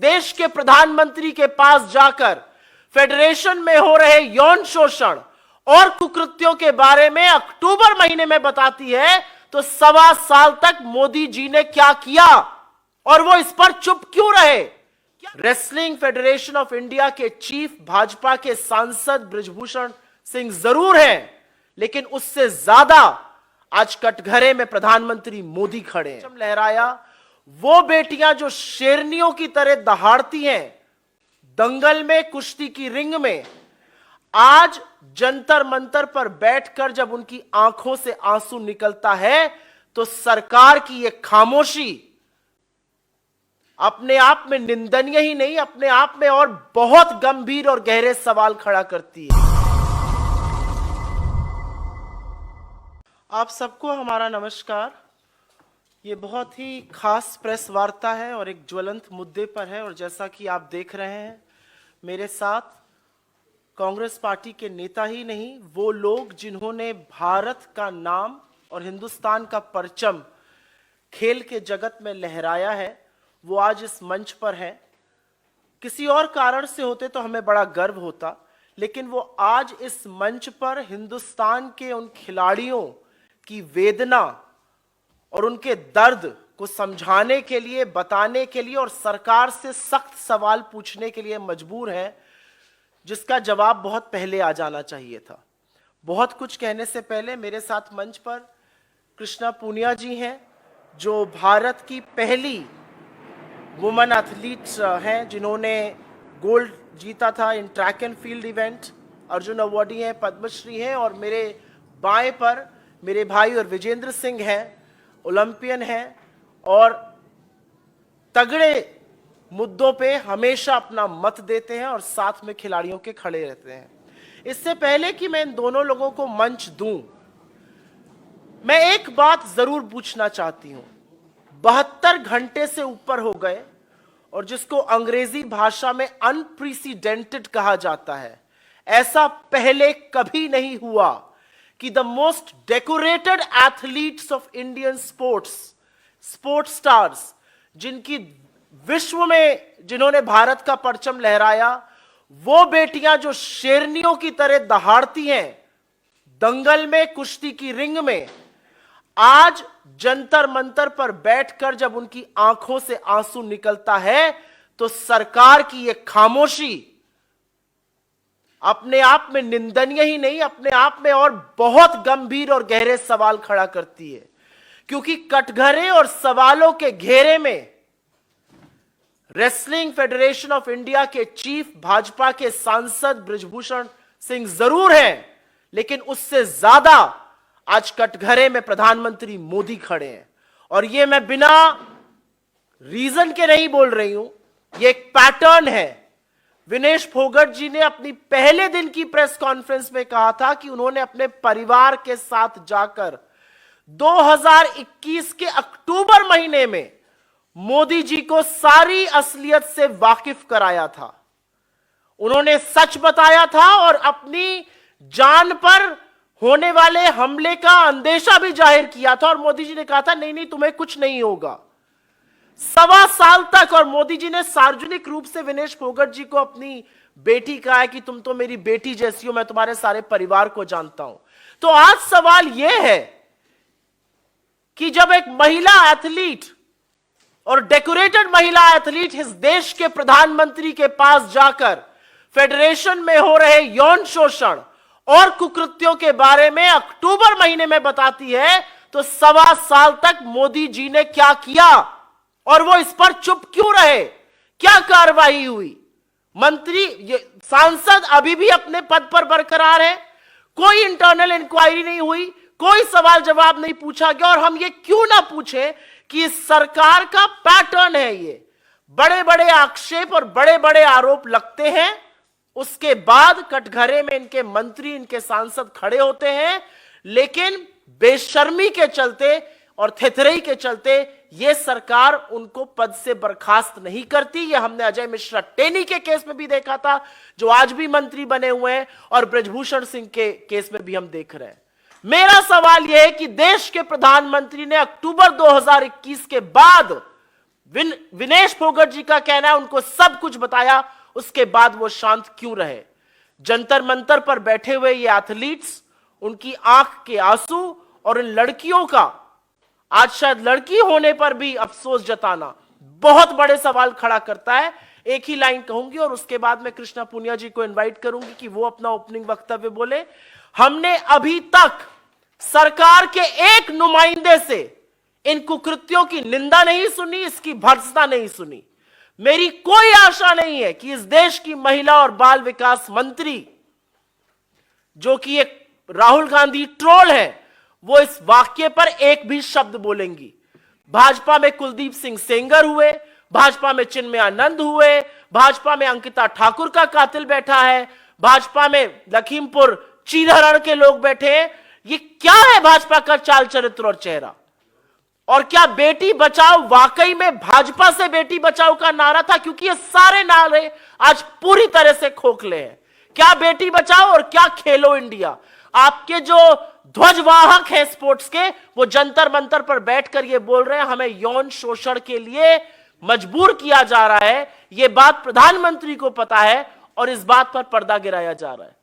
देश के प्रधानमंत्री के पास जाकर फेडरेशन में हो रहे यौन शोषण और कुकृत्यों के बारे में अक्टूबर महीने में बताती है, तो 1.25 साल तक मोदी जी ने क्या किया और वो इस पर चुप क्यों रहे? रेसलिंग फेडरेशन ऑफ इंडिया के चीफ भाजपा के सांसद बृजभूषण सिंह जरूर हैं, लेकिन उससे ज्यादा आज कटघरे में प्रधानमंत्री मोदी खड़े हैं। लहराया वो बेटियां जो शेरनियों की तरह दहाड़ती हैं दंगल में, कुश्ती की रिंग में, आज जंतर मंतर पर बैठकर जब उनकी आंखों से आंसू निकलता है तो सरकार की यह खामोशी अपने आप में निंदनीय ही नहीं, अपने आप में और बहुत गंभीर और गहरे सवाल खड़ा करती है। आप सबको हमारा नमस्कार। ये बहुत ही खास प्रेस वार्ता है और एक ज्वलंत मुद्दे पर है, और जैसा कि आप देख रहे हैं मेरे साथ कांग्रेस पार्टी के नेता ही नहीं, वो लोग जिन्होंने भारत का नाम और हिंदुस्तान का परचम खेल के जगत में लहराया है, वो आज इस मंच पर हैं। किसी और कारण से होते तो हमें बड़ा गर्व होता, लेकिन वो आज इस मंच पर हिंदुस्तान के उन खिलाड़ियों की वेदना और उनके दर्द को समझाने के लिए, बताने के लिए और सरकार से सख्त सवाल पूछने के लिए मजबूर हैं, जिसका जवाब बहुत पहले आ जाना चाहिए था। बहुत कुछ कहने से पहले मेरे साथ मंच पर कृष्णा पूनिया जी हैं, जो भारत की पहली वुमेन एथलीट हैं, जिन्होंने गोल्ड जीता था in track and field event, Arjuna awardee हैं, पद्मश्री हैं। और मेरे बाएं पर मेरे भाई और विजेंद्र सिंह हैं, ओलंपियन हैं और तगड़े मुद्दों पे हमेशा अपना मत देते हैं और साथ में खिलाड़ियों के खड़े रहते हैं। इससे पहले कि मैं इन दोनों लोगों को मंच दूं, मैं एक बात जरूर पूछना चाहती हूं। 72 घंटे से ऊपर हो गए, और जिसको अंग्रेजी भाषा में अनप्रेसिडेंटेड कहा जाता है, ऐसा पहले कभी नहीं हुआ कि the most decorated athletes of Indian sports stars, जिनकी विश्व में जिन्होंने भारत का परचम लहराया, वो बेटियां जो शेरनियों की तरह दहाड़ती हैं दंगल में, कुश्ती की रिंग में, आज जंतर मंतर पर बैठकर जब उनकी आंखों से आंसू निकलता है तो सरकार की यह खामोशी अपने आप में निंदनीय ही नहीं, अपने आप में और बहुत गंभीर और गहरे सवाल खड़ा करती है। क्योंकि कटघरे और सवालों के घेरे में रेसलिंग फेडरेशन ऑफ इंडिया के चीफ भाजपा के सांसद बृजभूषण सिंह जरूर हैं, लेकिन उससे ज्यादा आज कटघरे में प्रधानमंत्री मोदी खड़े हैं। और ये मैं बिना रीजन के नहीं बोल रही हूं, ये एक पैटर्न है। विनेश फोगट जी ने अपनी पहले दिन की प्रेस कॉन्फ्रेंस में कहा था कि उन्होंने अपने परिवार के साथ जाकर 2021 के अक्टूबर महीने में मोदी जी को सारी असलियत से वाकिफ कराया था। उन्होंने सच बताया था और अपनी जान पर होने वाले हमले का अंदेशा भी जाहिर किया था, और मोदी जी ने कहा था नहीं नहीं तुम्हें कुछ नहीं होगा। 1.25 साल तक, और मोदी जी ने सार्वजनिक रूप से विनेश फोगट जी को अपनी बेटी कहा है कि तुम तो मेरी बेटी जैसी हो, मैं तुम्हारे सारे परिवार को जानता हूं। तो आज सवाल यह है कि जब एक महिला एथलीट और डेकोरेटेड महिला एथलीट इस देश के प्रधानमंत्री के पास जाकर फेडरेशन में हो रहे यौन शोषण और कुकृत्यों के बारे में अक्टूबर महीने में बताती है, तो 1.25 साल तक मोदी जी ने क्या किया और वो इस पर चुप क्यों रहे? क्या कार्रवाई हुई? मंत्री, सांसद अभी भी अपने पद पर बरकरार है, कोई इंटरनल इंक्वायरी नहीं हुई, कोई सवाल जवाब नहीं पूछा गया। और हम ये क्यों ना पूछें कि इस सरकार का पैटर्न है, ये बड़े बड़े आक्षेप और बड़े बड़े आरोप लगते हैं, उसके बाद कटघरे में इनके मंत्री, इनके सांसद खड़े होते हैं, लेकिन बेशर्मी के चलते और थेथरई के चलते यह सरकार उनको पद से बर्खास्त नहीं करती। यह हमने अजय मिश्रा टेनी के केस में भी देखा था, जो आज भी मंत्री बने हुए हैं, और बृजभूषण सिंह के केस में भी हम देख रहे हैं। मेरा सवाल यह है कि देश के प्रधानमंत्री ने अक्टूबर 2021 के बाद विनेश फोगट जी का कहना है उनको सब कुछ बताया, उसके बाद वो शांत क्यों रहे। जंतर मंतर पर बैठे हुए ये एथलीट्स, उनकी आंख के आंसू और इन लड़कियों का आज शायद लड़की होने पर भी अफसोस जताना बहुत बड़े सवाल खड़ा करता है। एक ही लाइन कहूंगी और उसके बाद मैं कृष्णा पुनिया जी को इनवाइट करूंगी कि वो अपना ओपनिंग वक्तव्य बोले। हमने अभी तक सरकार के एक नुमाइंदे से इन कुकृत्यों की निंदा नहीं सुनी, इसकी भर्त्सना नहीं सुनी। मेरी कोई आशा नहीं है कि इस देश की महिला और बाल विकास मंत्री, जो कि एक राहुल गांधी ट्रोल है, वो इस वाक्य पर एक भी शब्द बोलेंगी। भाजपा में कुलदीप सिंह सेंगर हुए, भाजपा में चिन्मय आनंद हुए, भाजपा में अंकिता ठाकुर का कातिल बैठा है, भाजपा में लखीमपुर चीरहरण के लोग बैठे हैं। ये क्या है भाजपा का चाल चरित्र और चेहरा? और क्या बेटी बचाओ वाकई में भाजपा से बेटी बचाओ का नारा था? क्योंकि ये सारे नारे आज पूरी तरह से खोखले हैं। क्या बेटी बचाओ और क्या खेलो इंडिया? आपके जो ध्वजवाहक हैं स्पोर्ट्स के, वो जंतर मंतर पर बैठकर ये बोल रहे हैं हमें यौन शोषण के लिए मजबूर किया जा रहा है। ये बात प्रधानमंत्री को पता है और इस बात पर पर्दा गिराया जा रहा है।